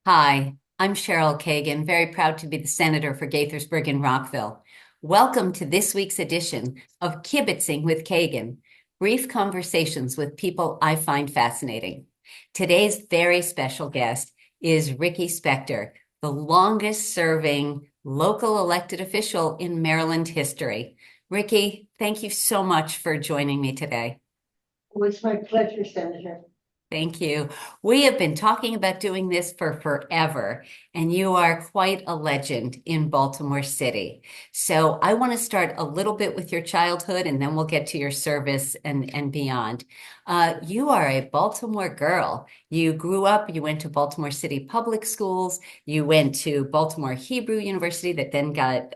Hi, I'm Cheryl Kagan, very proud to be the senator for Gaithersburg and Rockville. Welcome to this week's edition of Kibbitzing with Kagan, brief conversations with people I find fascinating. Today's very special guest is Rikki Spector, the longest serving local elected official in Maryland history. Rikki, thank you so much for joining me today. Well, it's my pleasure, Senator. Thank you. We have been talking about doing this for forever, and you are quite a legend in Baltimore City. So I want to start a little bit with your childhood, and then we'll get to your service and beyond. You are a Baltimore girl. You grew up, you went to Baltimore City Public Schools, you went to Baltimore Hebrew University that then got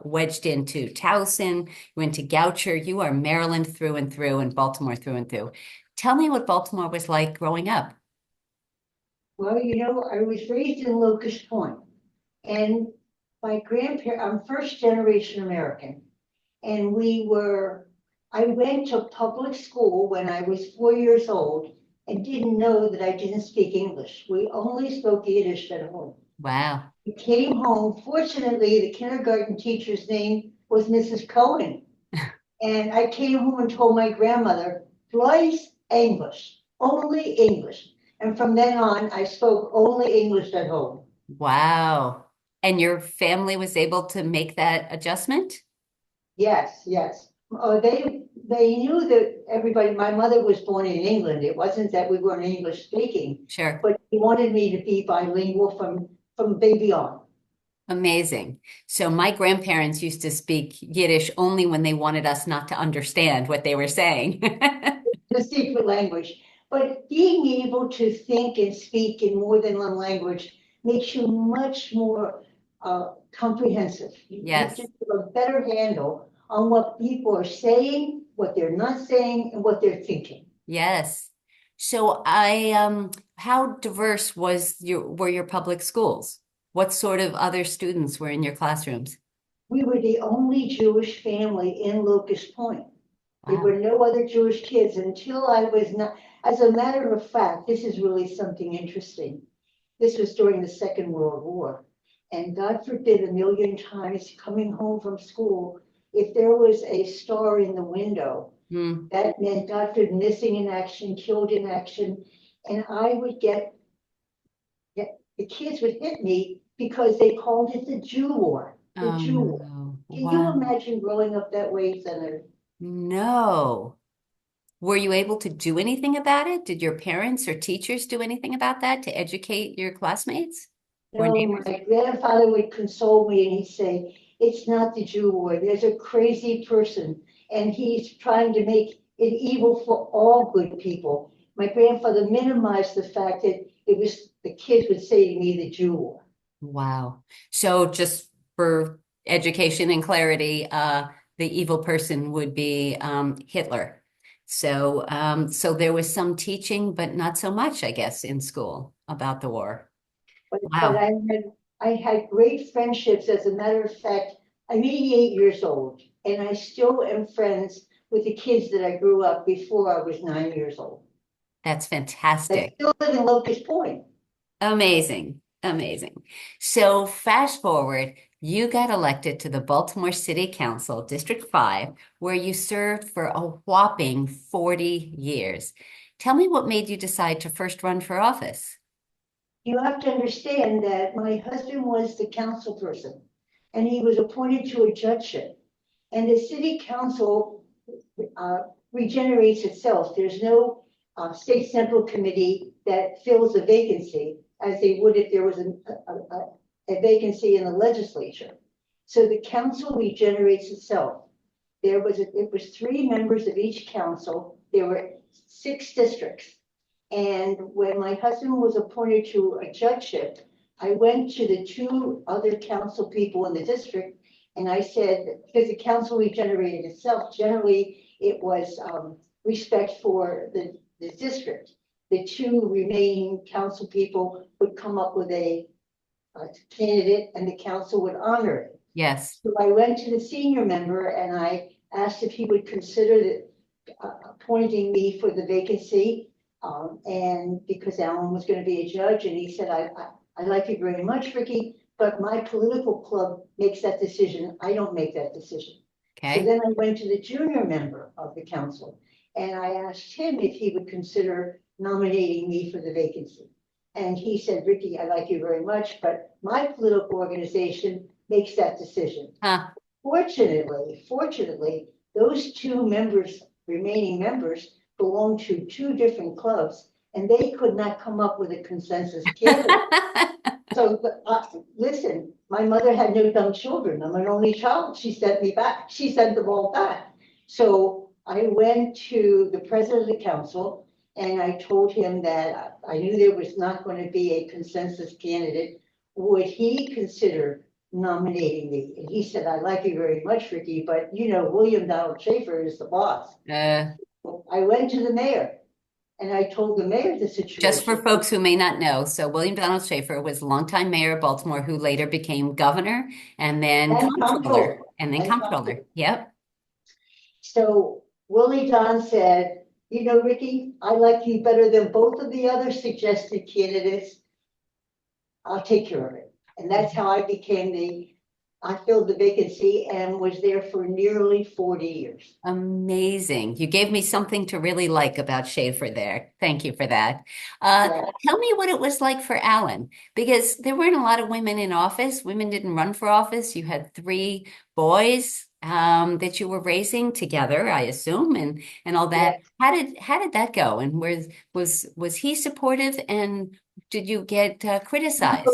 wedged into Towson, you went to Goucher. You are Maryland through and through and Baltimore through and through. Tell me what Baltimore was like growing up. Well, I was raised in Locust Point, and my grandparents, I'm first generation American, and I went to public school when I was 4 years old and didn't know that I didn't speak English. We only spoke Yiddish at home. Wow. We came home. Fortunately, the kindergarten teacher's name was Mrs. Cohen. And I came home and told my grandmother, twice English, only English. And from then on, I spoke only English at home. Wow. And your family was able to make that adjustment? Yes, yes. They knew that everybody, my mother was born in England. It wasn't that we weren't English speaking, Sure. but they wanted me to be bilingual from baby on. Amazing. So my grandparents used to speak Yiddish only when they wanted us not to understand what they were saying. The secret language. But being able to think and speak in more than one language makes you much more comprehensive. You Yes. just have a better handle on what people are saying, what they're not saying, and what they're thinking. Yes. So how diverse were your public schools? What sort of other students were in your classrooms? We were the only Jewish family in Locust Point. There Wow. were no other Jewish kids until I was not. As a matter of fact, this is really something interesting. This was during the Second World War. And God forbid a million times coming home from school, if there was a star in the window, Hmm. that meant God forbid missing in action, killed in action. And I would the kids would hit me because they called it the Jew War, the Oh Jew War. no. Can you Wow. imagine growing up that way, Senator? No. Were you able to do anything about it? Did your parents or teachers do anything about that to educate your classmates or No, neighbors? my grandfather would console me and he'd say, it's not the Jew war. There's a crazy person and he's trying to make it evil for all good people. My grandfather minimized the fact that it was the kids would say to me the Jew war. Wow. So just for education and clarity, the evil person would be Hitler. So there was some teaching, but not so much, I guess, in school about the war. But Wow. I had great friendships. As a matter of fact, I'm 88 years old and I still am friends with the kids that I grew up before I was 9 years old. That's That fantastic. still live in Locust Point. Amazing. Amazing. So fast forward, you got elected to the Baltimore City Council, District 5, where you served for a whopping 40 years. Tell me what made you decide to first run for office. You have to understand that my husband was the council person and he was appointed to a judgeship. And the city council uh, regenerates itself. There's no state central committee that fills a vacancy as they would if there was a vacancy in the legislature. So the council regenerates itself. It was 3 members of each council. There were 6 districts. And when my husband was appointed to a judgeship, I went to the 2 other council people in the district and I said, because the council regenerated itself, generally it was respect for the district. The 2 remaining council people would come up with a candidate and the council would honor it. Yes. So I went to the senior member and I asked if he would consider appointing me for the vacancy. And because Alan was going to be a judge, and he said, I like you very much, Ricky, but my political club makes that decision. I don't make that decision. So Okay. then I went to the junior member of the council and I asked him if he would consider nominating me for the vacancy. And he said, Ricky, I like you very much, but my political organization makes that decision. Huh. Fortunately, those two members, remaining members, belong to two different clubs, and they could not come up with a consensus candidate. So, listen, my mother had no dumb children. I'm an only child. She sent me back. She sent them all back. So I went to the president of the council and I told him that I knew there was not going to be a consensus candidate. Would he consider nominating me? And he said, I like you very much, Ricky, but you know, William Donald Schaefer is the boss. Uh, I went to the mayor and I told the mayor the just for situation. folks who may not know, so William Donald Schaefer was longtime mayor of Baltimore, who later became governor and then And comptroller. comptroller and then And comptroller. comptroller. Yep. So Willie Don said, you know, Ricky, I like you better than both of the other suggested candidates. I'll take care of it. And that's how I filled the vacancy and was there for nearly 40 years. Amazing. You gave me something to really like about Schaefer there. Thank you for that. Yeah, Tell me what it was like for Alan, because there weren't a lot of women in office. Women didn't run for office. You had three boys that you were raising together, I assume, and all yeah. that. How did that go? And was he supportive? And did you get So criticized?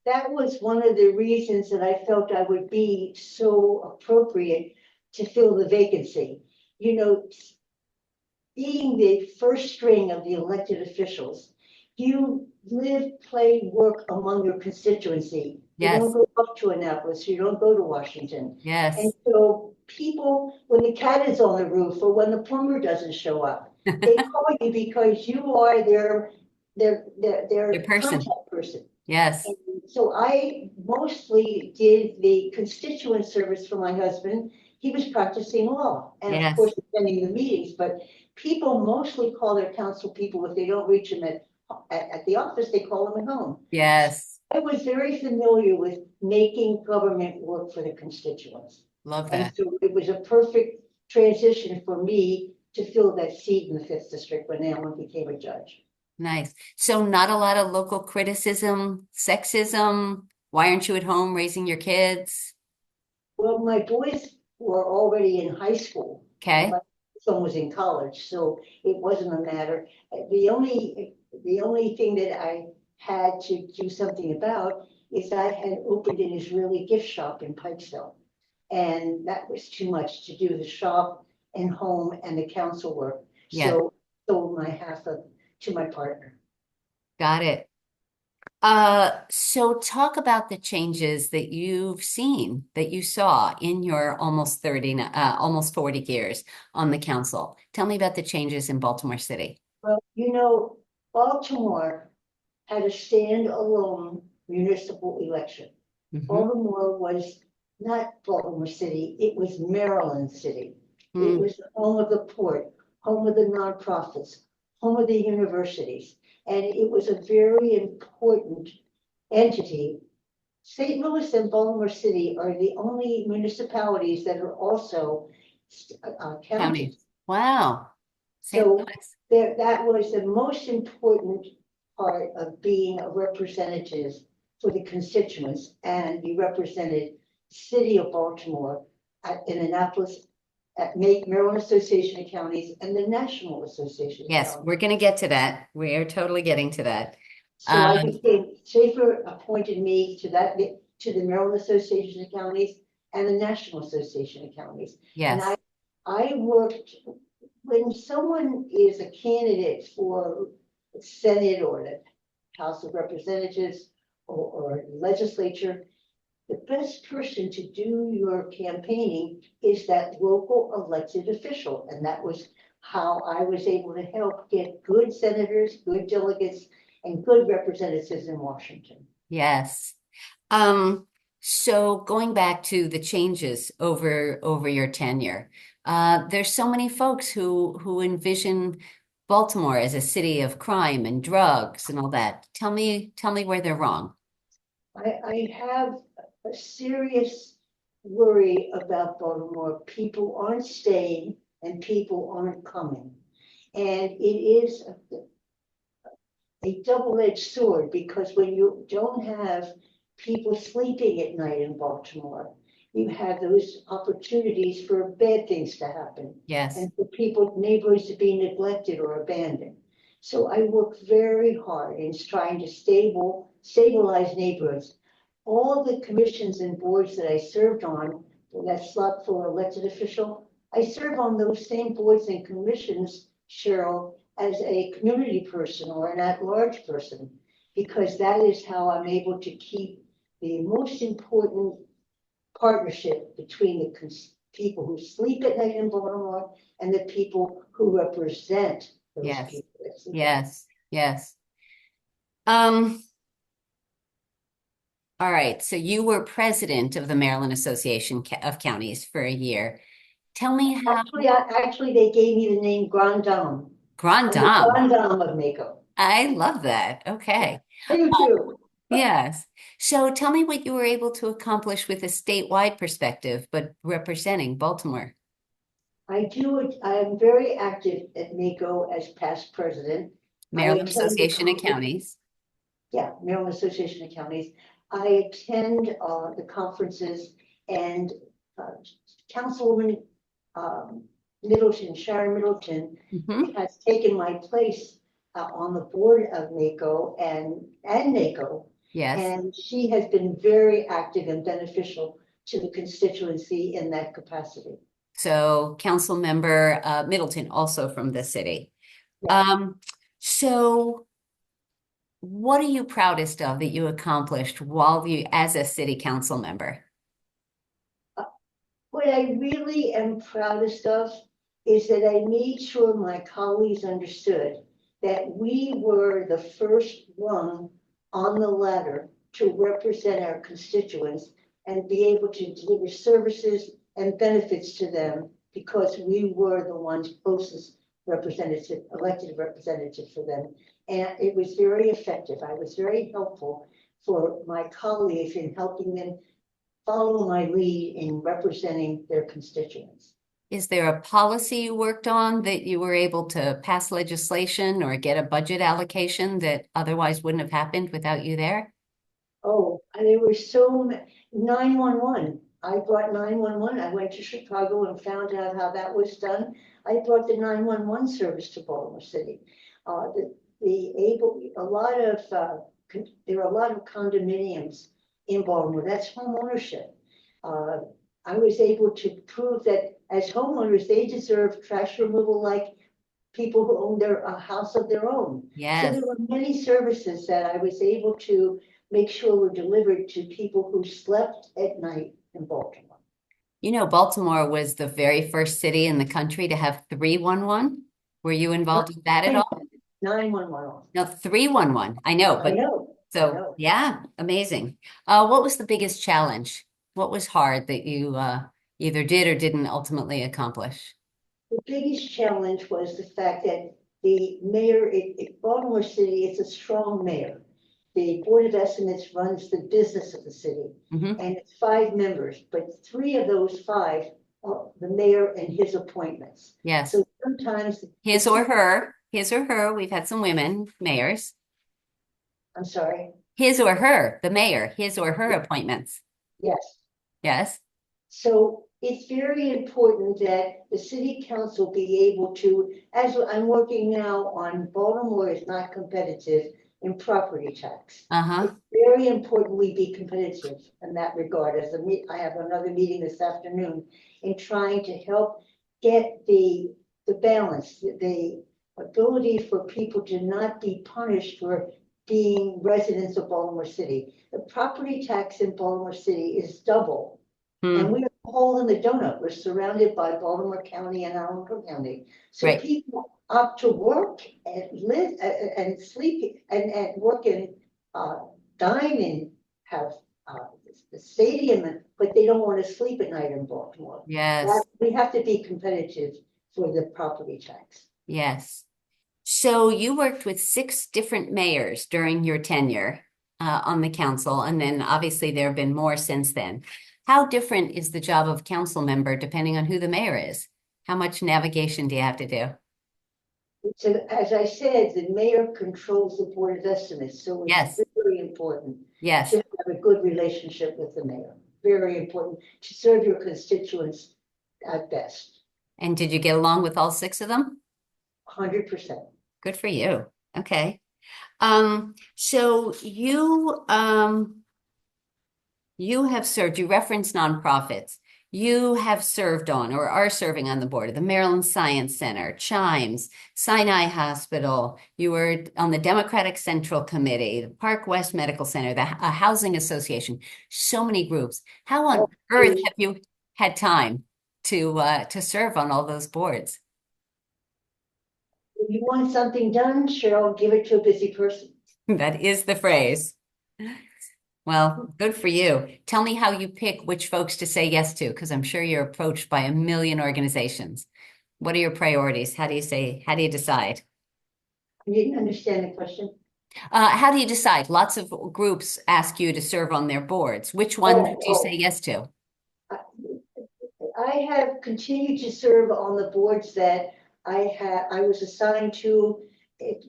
that was one of the reasons that I felt I would be so appropriate to fill the vacancy. You know, being the first string of the elected officials, you live, play, work among your constituency. You don't Yes. go up to Annapolis, you don't go to Washington. And Yes. so people, when the cat is on the roof or when the plumber doesn't show up, they call you because you are Your their person. contact person. Yes. And so I mostly did the constituent service for my husband. He was practicing law and of Yes. course attending the meetings, but people mostly call their council people if they don't reach them at the office, they call them at home. Yes. I was very familiar with making government work for the constituents. Love And that. so it was a perfect transition for me to fill that seat in the fifth district when Alan became a judge. Nice. So not a lot of local criticism, sexism. Why aren't you at home raising your kids? Well, my boys were already in high school and Okay. my son was in college, so it wasn't a matter. The only thing that I had to do something about is I had opened an Israeli gift shop in Pikesville. And that was too much to do the shop and home and the council work. Yeah, So sold my half of to my partner. got it. So talk about the changes that you've seen, that you saw in your almost 40 years on the council. Tell me about the changes in Baltimore City. Well, you know, Baltimore had a standalone municipal election. Hmm. Baltimore was not Baltimore City, it was Maryland City. It Mm, was the home of the port, home of the nonprofits, home of the universities. And it was a very important entity. St. Louis and Baltimore City are the only municipalities that are also counties. counties. Wow. St. So Louis. that was the most important part of being a representative for the constituents. And you represented the city of Baltimore in Annapolis, at Maryland Association of Counties and the National Association of Yes, Counties. we're going to get to that. We are totally getting to that. So I Um, became, Schaefer appointed me to the Maryland Association of Counties and the National Association of Counties. And yes. I worked, when someone is a candidate for the Senate or the House of Representatives or legislature, the best person to do your campaigning is that local elected official. And that was how I was able to help get good senators, good delegates, and good representatives in Washington. Yes. Um, so going back to the changes over your tenure, there's so many folks who envision Baltimore as a city of crime and drugs and all that. Tell me where they're wrong. I have a serious worry about Baltimore. People aren't staying and people aren't coming. And it is a double-edged sword because when you don't have people sleeping at night in Baltimore, you have those opportunities for bad things to happen Yes. and for people, neighbors to be neglected or abandoned. So I work very hard in trying to stabilize neighborhoods. All the commissions and boards that I served on, that slot for elected official, I serve on those same boards and commissions, Cheryl, as a community person or an at-large person, because that is how I'm able to keep the most important partnership between the people who sleep at night in Baltimore and the people who represent those Yes. people that sleep at night. Yes. Yes. Um, all right. So you were president of the Maryland Association of Counties for a year. Tell me how Actually, they gave me the name Grand Dame. Grand I'm the Dame. Grand Dame of NACo. I love that. Yeah, Okay. I do too. Yes. So tell me what you were able to accomplish with a statewide perspective, but representing Baltimore. I'm very active at NACo as past president. I Maryland attend the Association of conference, Counties. yeah, Maryland Association of Counties. I attend the conferences and uh, Councilwoman um, Middleton, Sharon Middleton, Hmm. has taken my place on the board of NACo and NACo. Yes. And she has been very active and beneficial to the constituency in that capacity. So Councilmember Middleton, also from the city. Yes. Um, so what are you proudest of that you accomplished while you as a city council member? What I really am proudest of is that I made sure my colleagues understood that we were the first rung on the ladder to represent our constituents and be able to deliver services and benefits to them because we were the ones closest representative, elected representative for them. And it was very effective. I was very helpful for my colleagues in helping them follow my lead in representing their constituents. Is there a policy you worked on that you were able to pass legislation or get a budget allocation that otherwise wouldn't have happened without you there? Oh, and there were so many, 911. I brought 911. I went to Chicago and found out how that was done. I brought the 911 service to Baltimore City. A lot of, there are a lot of condominiums in Baltimore. That's home ownership. Uh, I was able to prove that as homeowners, they deserve trash removal like people who own a house of their own. So Yes. there were many services that I was able to make sure were delivered to people who slept at night in Baltimore. You know, Baltimore was the very first city in the country to have 311. Were you involved with that at all? 911. No, 311. I know, I but know, I so know. yeah, amazing. What was the biggest challenge? What was hard that you either did or didn't ultimately accomplish? The biggest challenge was the fact that the mayor, Baltimore City, it's a strong mayor. The Board of Estimates runs the business of the city, Hmm. and it's 5 members, but 3 of those 5 are the mayor and his appointments. Yes. So sometimes the city, His or her. We've had some women mayors. I'm sorry, His or her, the mayor, his or her appointments. yes. Yes. So it's very important that the city council be able to, as I'm working now on Baltimore is not competitive in property tax. Uh-huh. It's very important we be competitive in that regard. I have another meeting this afternoon in trying to help get the balance, the ability for people to not be punished for being residents of Baltimore City. The property tax in Baltimore City is double, and Hmm. we're a hole in the donut. We're surrounded by Baltimore County and Allen County. So Right. people opt to work and live and sleep and work and dine and have the stadium, but they don't want to sleep at night in Baltimore. That Yes. we have to be competitive for the property tax. Yes. So you worked with 6 different mayors during your tenure. on the council, and then obviously there have been more since then. How different is the job of council member depending on who the mayor is? How much navigation do you have to do? So as I said, the mayor controls the board of estimates, so it's Yes, very important yes. to have a good relationship with the mayor. Very important to serve your constituents at best. And did you get along with all six of them? 100%. Good for you. Okay. So you have served, you referenced nonprofits. You have served on or are serving on the board of the Maryland Science Center, Chimes, Sinai Hospital. You were on the Democratic Central Committee, the Park West Medical Center, the Housing Association, so many groups. How on earth have you had time to serve on all those boards? If you want something done, Cheryl, give it to a busy person. That is the phrase. Well, good for you. Tell me how you pick which folks to say yes to, because I'm sure you're approached by a million organizations. What are your priorities? How do you decide? I didn't understand the question. How do you decide? Lots of groups ask you to serve on their boards. Which one do you say yes to? I have continued to serve on the boards that I was assigned to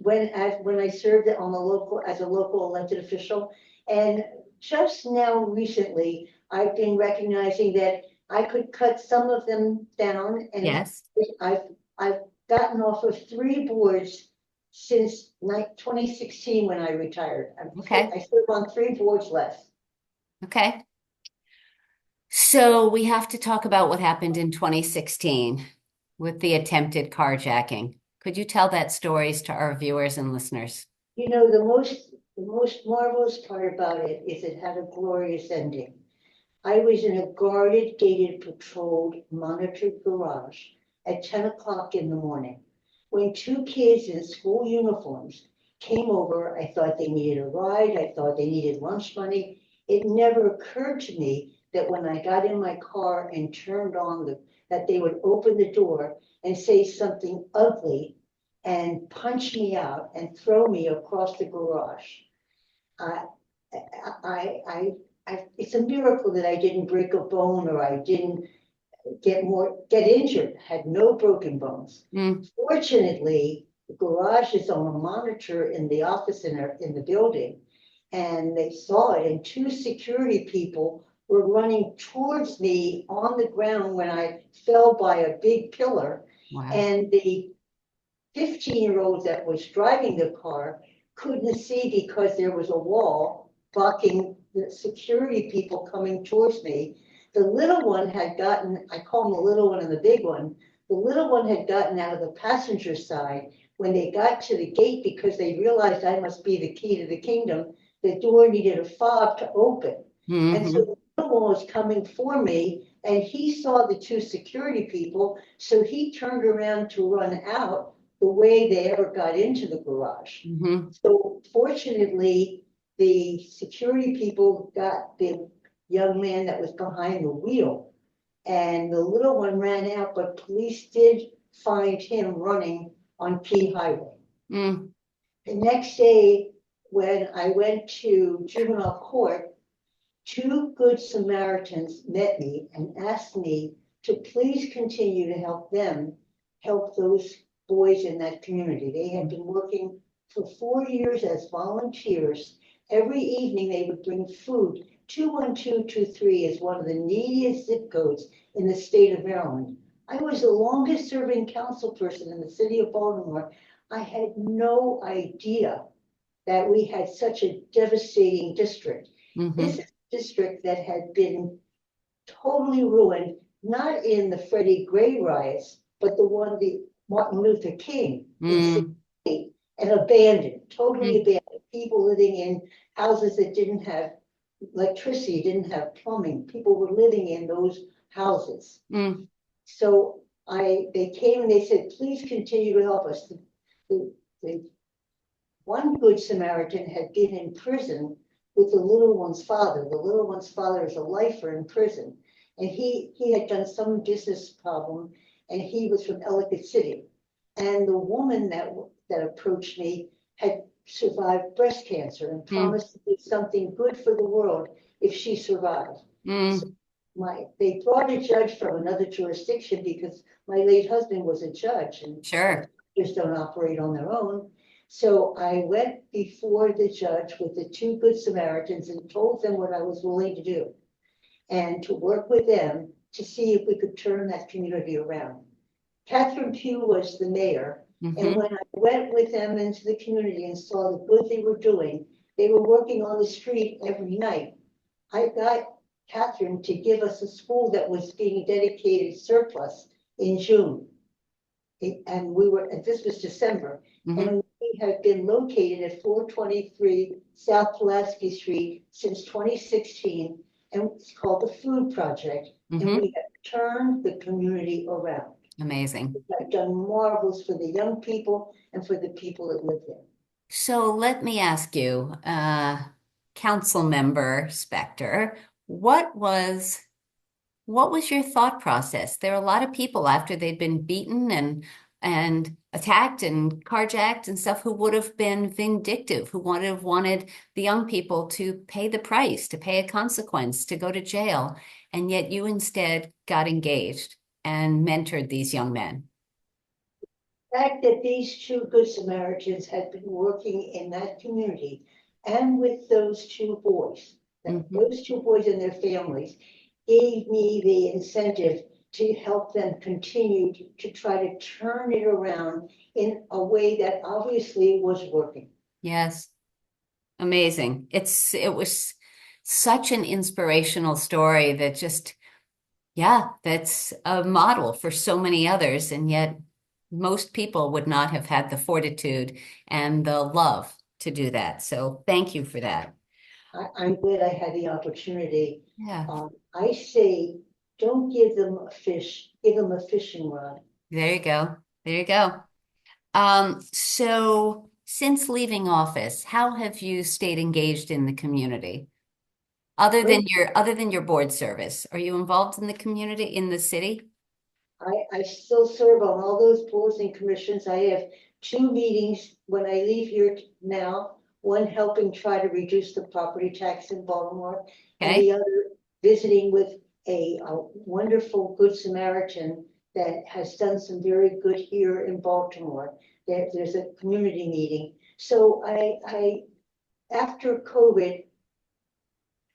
when I served on the local as a local elected official. And just now recently, I've been recognizing that I could cut some of them down, and Yes. I've gotten off of 3 boards since 2016 when I retired. Okay. I serve on 3 boards less. Okay. So we have to talk about what happened in 2016 with the attempted carjacking. Could you tell that stories to our viewers and listeners? You know, the most marvelous part about it is it had a glorious ending. I was in a guarded, gated, patrolled, monitored garage at 10 o'clock in the morning when 2 kids in school uniforms came over. I thought they needed a ride. I thought they needed lunch money. It never occurred to me that when I got in my car and turned on that they would open the door and say something ugly and punch me out and throw me across the garage. I, it's a miracle that I didn't break a bone or I didn't get injured, had no broken bones. Mm. Fortunately, the garage is on a monitor in the office in the building, and they saw it, and 2 security people were running towards me on the ground when I fell by a big pillar. Wow. And the 15-year-old that was driving the car couldn't see because there was a wall blocking the security people coming towards me. The little one had gotten, I call them the little one and the big one, the little one had gotten out of the passenger side. When they got to the gate, because they realized I must be the key to the kingdom, the door needed a fob to open. Mm-hmm. And so the little one was coming for me, and he saw the 2 security people, so he turned around to run out the way they ever got into the garage. Mm-hmm. So fortunately, the security people got the young man that was behind the wheel, and the little one ran out, but police did find him running on Key Highway. Mm. The next day, when I went to juvenile court, 2 good Samaritans met me and asked me to please continue to help those boys in that community. They had been working for 4 years as volunteers. Every evening they would bring food. 21223 is one of the neediest zip codes in the state of Maryland. I was the longest serving council person in the city of Baltimore. I had no idea that we had such a devastating district. Mm-hmm. This is a district that had been totally ruined, not in the Freddie Gray riots, but the Martin Luther King in '68, and abandoned, totally abandoned. People living in houses that didn't have electricity, didn't have plumbing. People were living in those houses. Mm. So they came and they said, please continue to help us. The one good Samaritan had been in prison with the little one's father. The little one's father is a lifer in prison. And he had done some business problem, and he was from Ellicott City. And the woman that approached me had survived breast cancer and Mm, promised to do something good for the world if she survived. So mm, they brought a judge from another jurisdiction because my late husband was a judge and sure. judges don't operate on their own. So I went before the judge with the two Good Samaritans and told them what I was willing to do and to work with them to see if we could turn that community around. Catherine Pugh was the mayor, and Hmm. when I went with them into the community and saw the good they were doing, they were working on the street every night. I got Catherine to give us a school that was being dedicated surplus in June. And this was December, Hmm. and we have been located at 423 South Pulaski Street since 2016, and it's called the Food Project, and Hmm. we have turned the community around. Amazing. I've done marvels for the young people and for the people that live there. So let me ask you, Councilmember Spector, what was what was your thought process? There are a lot of people after they'd been beaten and attacked and carjacked and stuff who would have been vindictive, who would have wanted the young people to pay the price, to pay a consequence, to go to jail. And yet you instead got engaged and mentored these young men. The fact that these two Good Samaritans had been working in that community and with those two boys, that Hmm. those two boys and their families gave me the incentive to help them continue to try to turn it around in a way that obviously was working. Yes, amazing. It was such an inspirational story that just, yeah, that's a model for so many others. And yet most people would not have had the fortitude and the love to do that. So thank you for that. I'm glad I had the opportunity. Yeah, I say, don't give them a fish, give them a fishing rod. there you go. There you go. So since leaving office, how have you stayed engaged in the community? Other than your board service, are you involved in the community in the city? I still serve on all those boards and commissions. I have two meetings when I leave here now, one helping try to reduce the property tax in Baltimore, and Okay. the other visiting with a wonderful Good Samaritan that has done some very good here in Baltimore. There's a community meeting. So after COVID,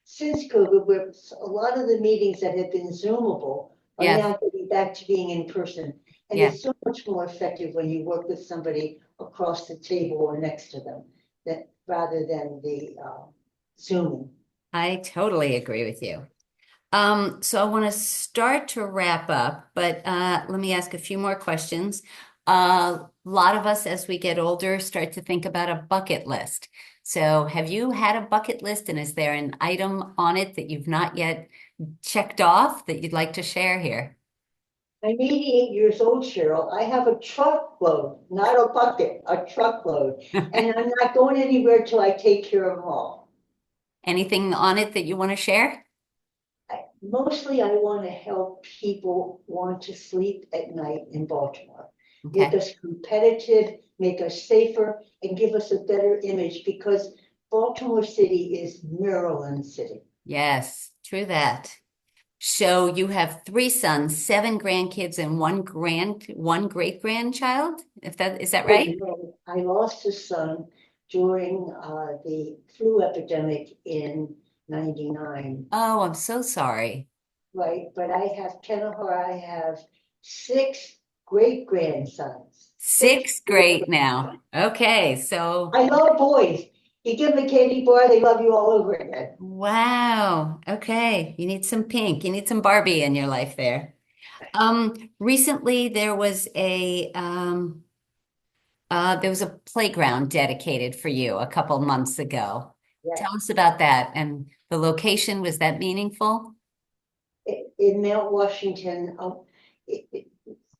since COVID, where a lot of the meetings that have been Zoomable are Yes. now getting back to being in person. And Yeah. it's so much more effective when you work with somebody across the table or next to them, that rather than the Zooming. I totally agree with you. So I want to start to wrap up, but let me ask a few more questions. A lot of us, as we get older, start to think about a bucket list. So have you had a bucket list, and is there an item on it that you've not yet checked off that you'd like to share here? I'm 88 years old, Cheryl. I have a truckload, not a bucket, a truckload. And I'm not going anywhere till I take care of them all. Anything on it that you want to share? Mostly I want to help people want to sleep at night in Baltimore. Make Okay. us competitive, make us safer, and give us a better image because Baltimore City is Maryland City. Yes, true that. So you have three sons, seven grandkids, and one great grandchild. If that is that Oh, right? no, I lost a son during the flu epidemic in 99, Oh, I'm so sorry. right? But I have I have six great grandsons, six Sixth great. grade now. Okay, so I love boys. You give them a candy bar, they love you all over again. wow. Okay, you need some pink. You need some Barbie in your life there. Recently there was a playground dedicated for you a couple months ago. Yes. Tell us about that and the location. Was that meaningful? In Mount Washington,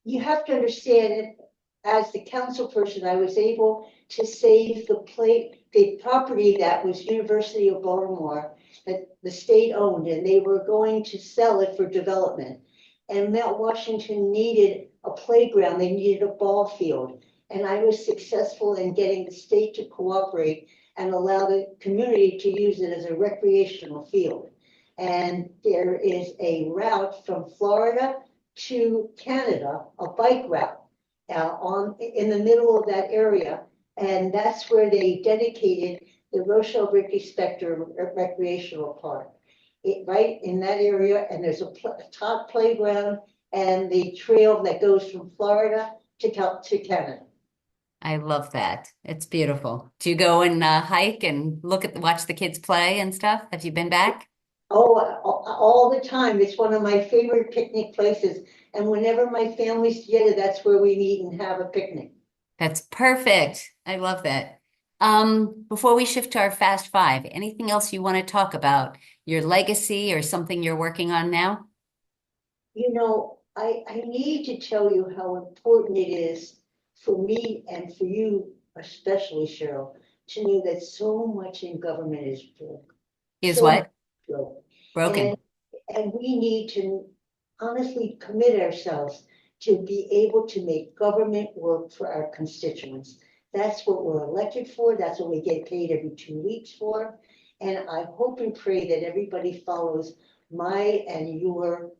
you have to understand it. As the council person, I was able to save the property that was University of Baltimore that the state owned, and they were going to sell it for development. And Mount Washington needed a playground. They needed a ball field. and I was successful in getting the state to cooperate and allow the community to use it as a recreational field. And there is a route from Florida to Canada, a bike route, in the middle of that area. And that's where they dedicated the Hon Rikki Spector Recreational Park. Right in that area, and there's a top playground and the trail that goes from Florida to Canada. I love that. It's beautiful. Do you go and hike and watch the kids play and stuff? Have you been back? Oh, all the time. It's one of my favorite picnic places. And whenever my family's together, that's where we meet and have a picnic. That's perfect. I love that. Before we shift to our Fast Five, anything else you want to talk about? Your legacy or something you're working on now? You know, I need to tell you how important it is for me and for you, especially Cheryl, to know that so much in government is broke. Is So much what? broke. Broken. And we need to honestly commit ourselves to be able to make government work for our constituents. That's what we're elected for. That's what we get paid every 2 weeks for. And I hope and pray that everybody follows my and your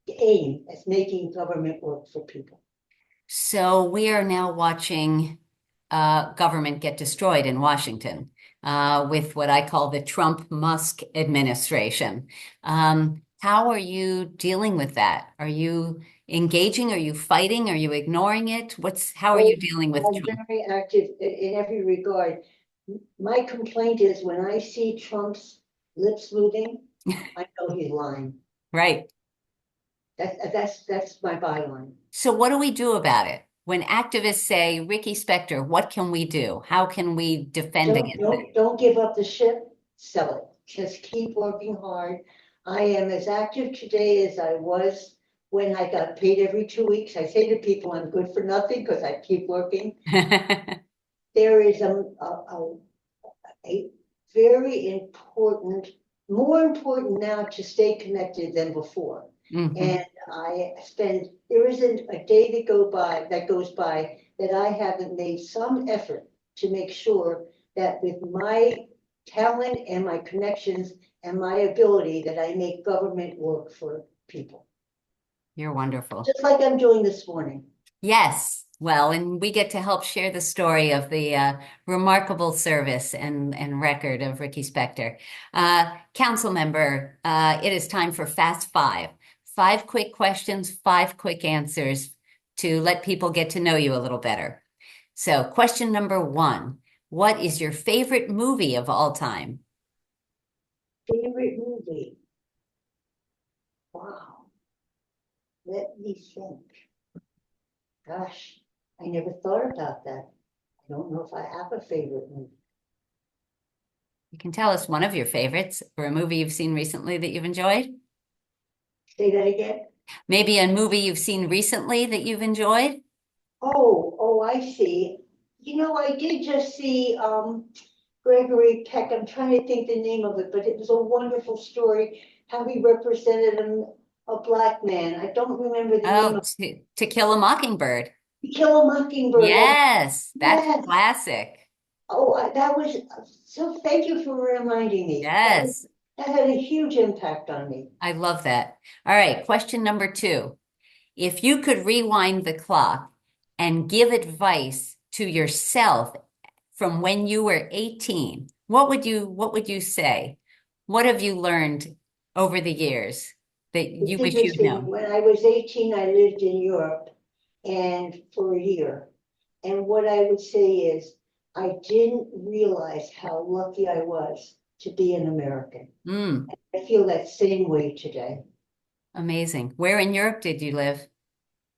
aim as making government work for people. So we are now watching government get destroyed in Washington with what I call the Trump-Musk administration. How are you dealing with that? Are you engaging? Are you fighting? Are you ignoring it? How are you dealing with I'm Trump? very active in every regard. My complaint is when I see Trump's lips moving, I know he's lying. Right. That's my byline. So what do we do about it? When activists say, Rikki Spector, what can we do? How can we defend against it? Don't give up the ship, sell it. Just keep working hard. I am as active today as I was when I got paid every 2 weeks. I say to people, I'm good for nothing because I keep working. There is a very important, more important now to stay connected than before. And there isn't a day that goes by that I haven't made some effort to make sure that with my talent and my connections and my ability that I make government work for people. You're wonderful. Just like I'm doing this morning. Yes. Well, and we get to help share the story of the remarkable service and record of Rikki Spector. Council member, it is time for Fast Five. 5 quick questions, 5 quick answers to let people get to know you a little better. So question number 1, what is your favorite movie of all time? Favorite movie? Wow. Let me think. Gosh, I never thought about that. I don't know if I have a favorite movie. You can tell us one of your favorites or a movie you've seen recently that you've enjoyed. Say that again? Maybe a movie you've seen recently that you've enjoyed? Oh, I see. You know, I did just see Gregory Peck. I'm trying to think the name of it, but it was a wonderful story, how he represented a Black man. I don't remember the name of Oh, To Kill a Mockingbird. To Kill a Mockingbird. Yes, that's Yes. classic. Oh, that was, so thank you for reminding me. Yes, That had a huge impact on me. I love that. All right, question number 2. If you could rewind the clock and give advice to yourself from when you were 18, what would you say? What have you learned over the years that you It's wish you'd interesting, known? when I was 18, I lived in Europe and for a year. And what I would say is, I didn't realize how lucky I was to be an American. I feel that same way today. Amazing. Where in Europe did you live?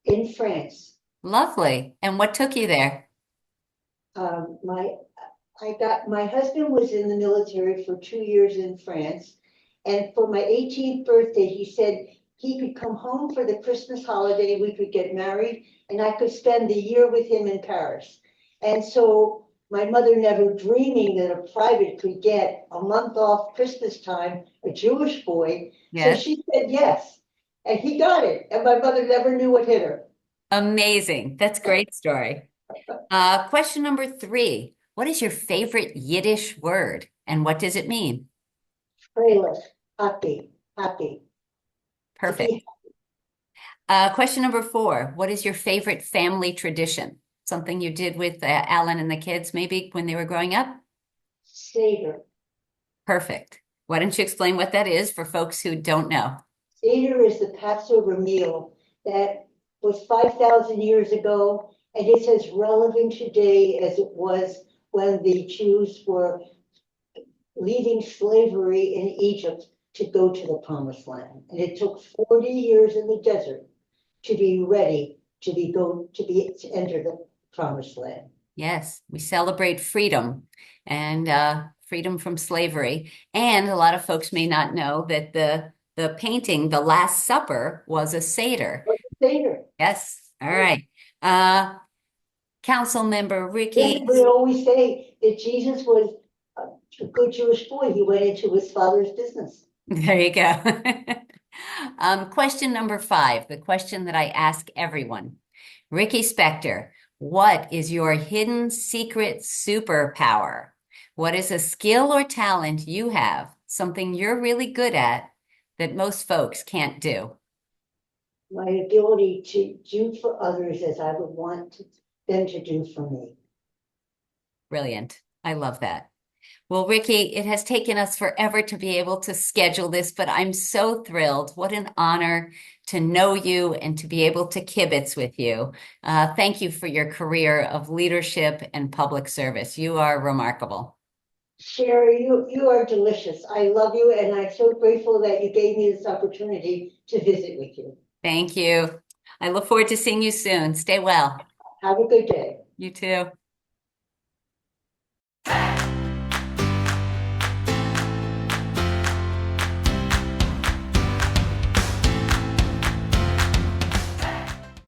In France, Lovely. And what took you there? my husband was in the military for 2 years in France. And for my 18th birthday, he said he could come home for the Christmas holiday, we could get married, and I could spend the year with him in Paris. And so my mother, never dreaming that a private could get a month off Christmas time, a Jewish boy. So Yes. she said yes, and he got it. And my mother never knew what hit her. Amazing. That's a great story. Question number 3. What is your favorite Yiddish word and what does it mean? Freilich, happy, happy, to Perfect. be Question number 4. What is your favorite family tradition? Something you did with Alan and the kids maybe when they were growing up? Seder. Perfect. Why don't you explain what that is for folks who don't know? Seder is the Passover meal that was 5,000 years ago, and it's as relevant today as it was when the Jews were leaving slavery in Egypt to go to the promised land. And it took 40 years in the desert to be ready to enter the promised land. Yes, we celebrate freedom and freedom from slavery. And a lot of folks may not know that the painting, The Last Supper, was a Seder. But Seder, Yes. All right. Uh, Councilmember Rikki. we always say that Jesus was a good Jewish boy. He went into his father's business. There you go. Question number 5, the question that I ask everyone. Rikki Spector, what is your hidden secret superpower? What is a skill or talent you have, something you're really good at that most folks can't do? My ability to do for others as I would want them to do for me. Brilliant. I love that. Well, Rikki, it has taken us forever to be able to schedule this, but I'm so thrilled. What an honor to know you and to be able to kibitz with you. Thank you for your career of leadership and public service. You are remarkable. Sherry, you are delicious. I love you, and I'm so grateful that you gave me this opportunity to visit with you. Thank you. I look forward to seeing you soon. Stay well. Have a good day. You too.